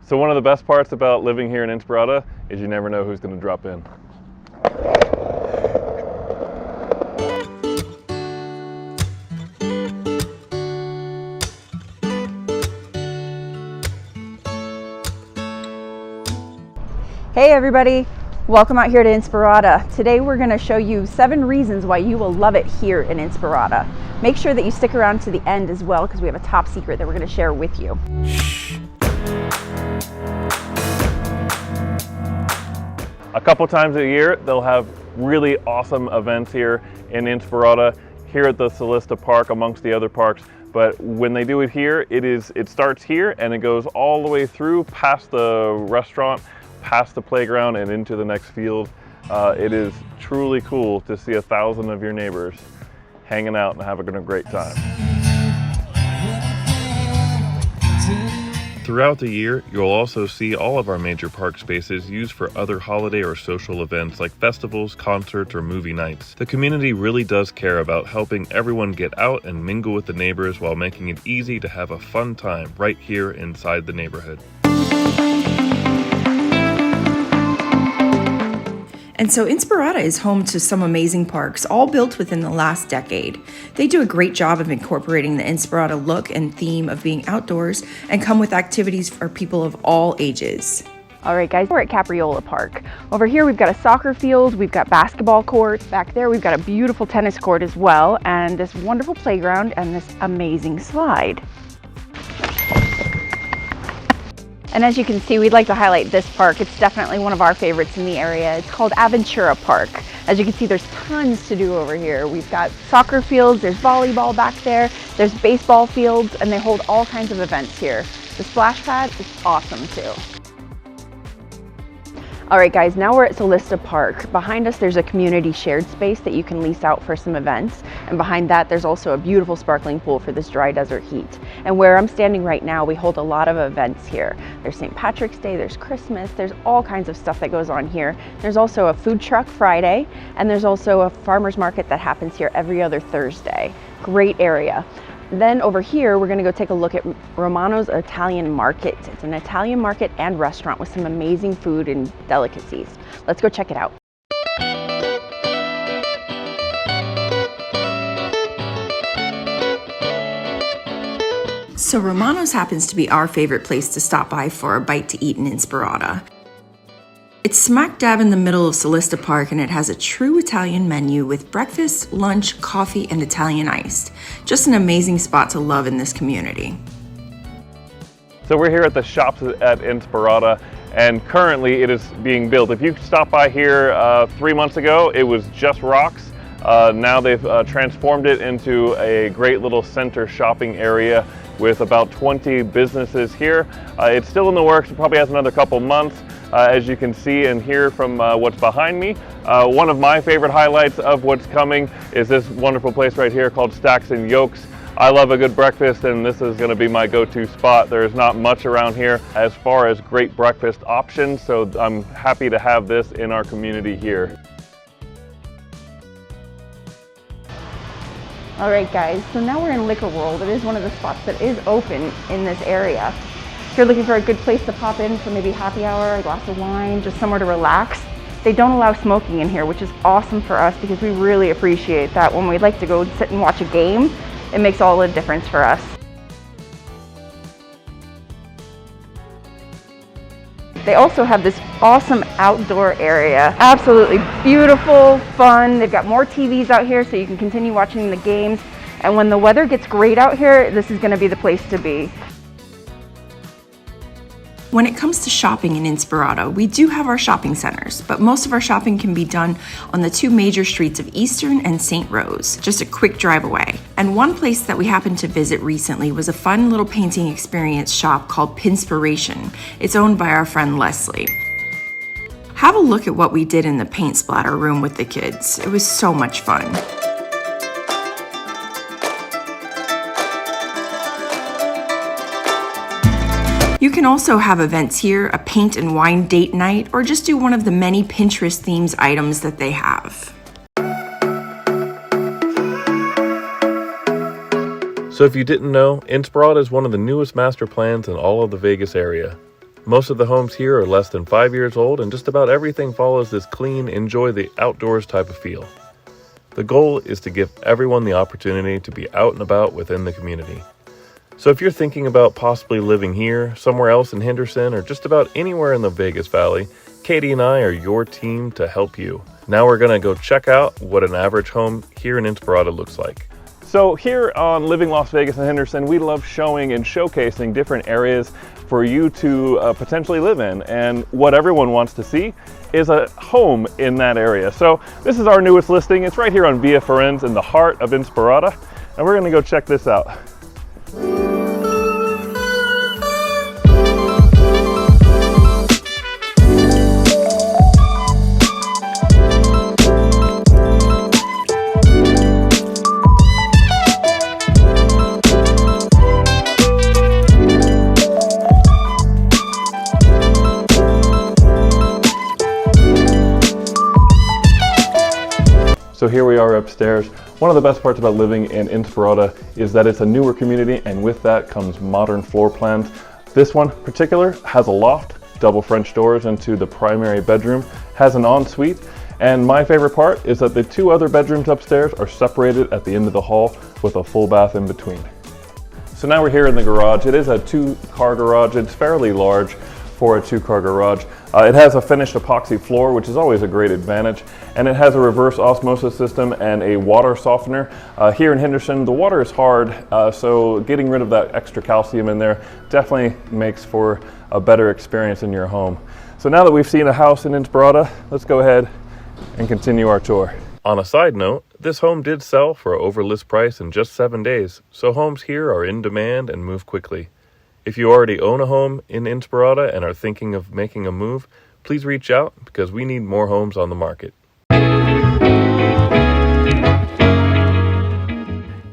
So one of the best parts about living here in Inspirada is you never know who's going to drop in. Hey everybody, welcome out here to Inspirada. Today we're going to show you 7 reasons why you will love it here in Inspirada. Make sure that you stick around to the end as well because we have a top secret that we're going to share with you. A couple times a year they'll have really awesome events here in Inspirada, here at the Solista Park amongst the other parks. But when they do it here, it starts here and it goes all the way through past the restaurant, past the playground and into the next field. It is truly cool to see 1,000 of your neighbors hanging out and having a great time. Throughout the year, you'll also see all of our major park spaces used for other holiday or social events like festivals, concerts, or movie nights. The community really does care about helping everyone get out and mingle with the neighbors while making it easy to have a fun time right here inside the neighborhood. And so Inspirada is home to some amazing parks, all built within the last decade. They do a great job of incorporating the Inspirada look and theme of being outdoors and come with activities for people of all ages. All right guys, we're at Capriola Park. Over here we've got a soccer field, we've got basketball courts. Back there we've got a beautiful tennis court as well, and this wonderful playground and this amazing slide. And as you can see, we'd like to highlight this park. It's definitely one of our favorites in the area. It's called Aventura Park. As you can see, there's tons to do over here. We've got soccer fields, there's volleyball back there, there's baseball fields, and they hold all kinds of events here. The splash pad is awesome too. All right guys, now we're at Solista Park. Behind us there's a community shared space that you can lease out for some events, and behind that there's also a beautiful sparkling pool for this dry desert heat. And where I'm standing right now, we hold a lot of events here. There's St. Patrick's Day, there's Christmas, there's all kinds of stuff that goes on here. There's also a food truck Friday, and there's also a farmer's market that happens here every other Thursday. Great area. Then over here, we're gonna go take a look at Romano's Italian Market. It's an Italian market and restaurant with some amazing food and delicacies. Let's go check it out. So Romano's happens to be our favorite place to stop by for a bite to eat in Inspirada. It's smack dab in the middle of Solista Park, and it has a true Italian menu with breakfast, lunch, coffee, and Italian iced. Just an amazing spot to love in this community. So we're here at the shops at Inspirada, and currently it is being built. If you stopped by here 3 months ago, it was just rocks. Now they've transformed it into a great little center shopping area with about 20 businesses here. It's still in the works. It probably has another couple months. As you can see and hear from what's behind me, one of my favorite highlights of what's coming is this wonderful place right here called Stacks and Yolks. I love a good breakfast, and this is going to be my go-to spot. There's not much around here as far as great breakfast options, so I'm happy to have this in our community here. All right guys, so now we're in Liquor World. It is one of the spots that is open in this area. If you're looking for a good place to pop in for maybe happy hour, a glass of wine, just somewhere to relax, they don't allow smoking in here, which is awesome for us because we really appreciate that. When we'd like to go sit and watch a game, it makes all the difference for us. They also have this awesome outdoor area. Absolutely beautiful, fun. They've got more TVs out here so you can continue watching the games. And when the weather gets great out here, this is gonna be the place to be. When it comes to shopping in Inspirada, we do have our shopping centers, but most of our shopping can be done on the 2 major streets of Eastern and St. Rose, just a quick drive away. And one place that we happened to visit recently was a fun little painting experience shop called Pinspiration. It's owned by our friend Leslie. Have a look at what we did in the paint splatter room with the kids. It was so much fun. You can also have events here, a paint and wine date night, or just do one of the many Pinterest themes items that they have. So if you didn't know, Inspirada is one of the newest master plans in all of the Vegas area. Most of the homes here are less than 5 years old, and just about everything follows this clean, enjoy the outdoors type of feel. The goal is to give everyone the opportunity to be out and about within the community. So if you're thinking about possibly living here, somewhere else in Henderson, or just about anywhere in the Vegas Valley, Katy and I are your team to help you. Now we're gonna go check out what an average home here in Inspirada looks like. So here on Living Las Vegas and Henderson, we love showing and showcasing different areas for you to potentially live in. And what everyone wants to see is a home in that area. So this is our newest listing. It's right here on Via Ferenz in the heart of Inspirada. And we're gonna go check this out. So here we are upstairs. One of the best parts about living in Inspirada is that it's a newer community, and with that comes modern floor plans. This one in particular has a loft, double French doors into the primary bedroom, has an ensuite, and my favorite part is that the two other bedrooms upstairs are separated at the end of the hall with a full bath in between. So now we're here in the garage. It is a 2-car garage. It's fairly large for a 2-car garage. It has a finished epoxy floor, which is always a great advantage, and it has a reverse osmosis system and a water softener. Here in Henderson, the water is hard, so getting rid of that extra calcium in there definitely makes for a better experience in your home. So now that we've seen a house in Inspirada, let's go ahead and continue our tour. On a side note, this home did sell for an over list price in just 7 days, so homes here are in demand and move quickly. If you already own a home in Inspirada and are thinking of making a move, please reach out because we need more homes on the market.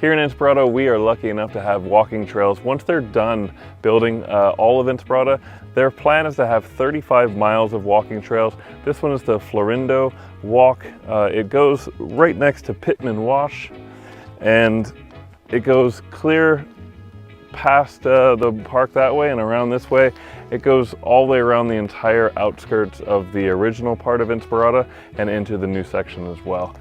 Here in Inspirada, we are lucky enough to have walking trails. Once they're done building all of Inspirada, their plan is to have 35 miles of walking trails. This one is the Florindo Walk. It goes right next to Pittman Wash, and it goes clear past the park that way and around this way. It goes all the way around the entire outskirts of the original part of Inspirada and into the new section as well.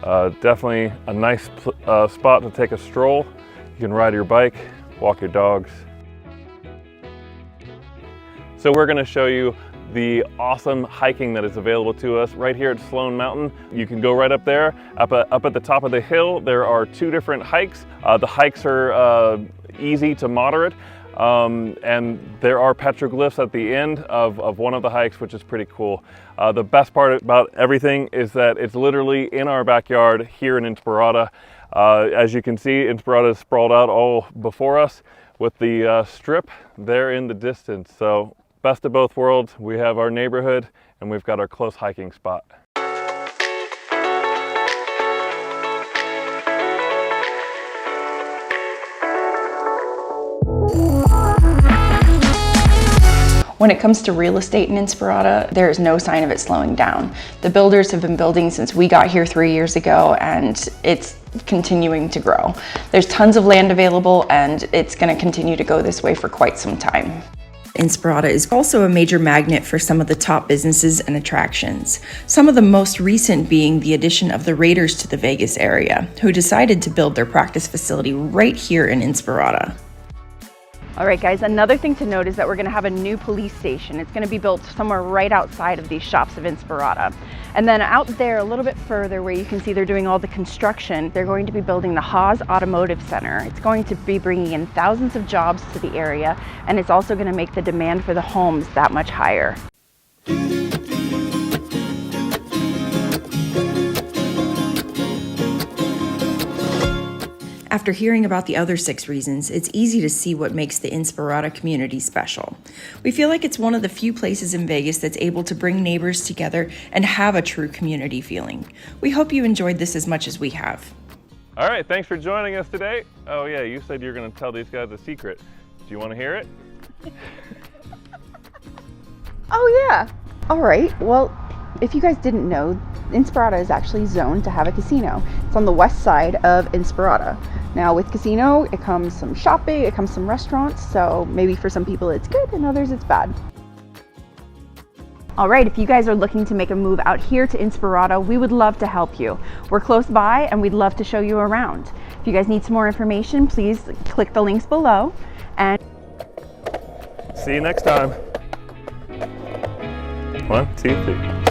Definitely a nice spot to take a stroll. You can ride your bike, walk your dogs. So we're going to show you the awesome hiking that is available to us right here at Sloan Mountain. You can go right up there. Up at the top of the hill, there are 2 different hikes. The hikes are easy to moderate, and there are petroglyphs at the end of one of the hikes, which is pretty cool. The best part about everything is that it's literally in our backyard here in Inspirada. As you can see, Inspirada is sprawled out all before us with the strip there in the distance. So best of both worlds. We have our neighborhood and we've got our close hiking spot. When it comes to real estate in Inspirada, there is no sign of it slowing down. The builders have been building since we got here 3 years ago, and it's continuing to grow. There's tons of land available, and it's going to continue to go this way for quite some time. Inspirada is also a major magnet for some of the top businesses and attractions. Some of the most recent being the addition of the Raiders to the Vegas area, who decided to build their practice facility right here in Inspirada. All right, guys, another thing to note is that we're going to have a new police station. It's going to be built somewhere right outside of these shops of Inspirada. And then out there a little bit further where you can see they're doing all the construction, they're going to be building the Haas Automotive Center. It's going to be bringing in thousands of jobs to the area, and it's also going to make the demand for the homes that much higher. After hearing about the other 6 reasons, it's easy to see what makes the Inspirada community special. We feel like it's one of the few places in Vegas that's able to bring neighbors together and have a true community feeling. We hope you enjoyed this as much as we have. All right, thanks for joining us today. Oh yeah, you said you're going to tell these guys a secret. Do you want to hear it? Oh yeah. All right. Well, if you guys didn't know, Inspirada is actually zoned to have a casino. It's on the west side of Inspirada. Now with casino, it comes some shopping, it comes some restaurants, so maybe for some people it's good and others it's bad. All right, if you guys are looking to make a move out here to Inspirada, we would love to help you. We're close by and we'd love to show you around. If you guys need some more information, please click the links below. And see you next time. 1, 2, 3.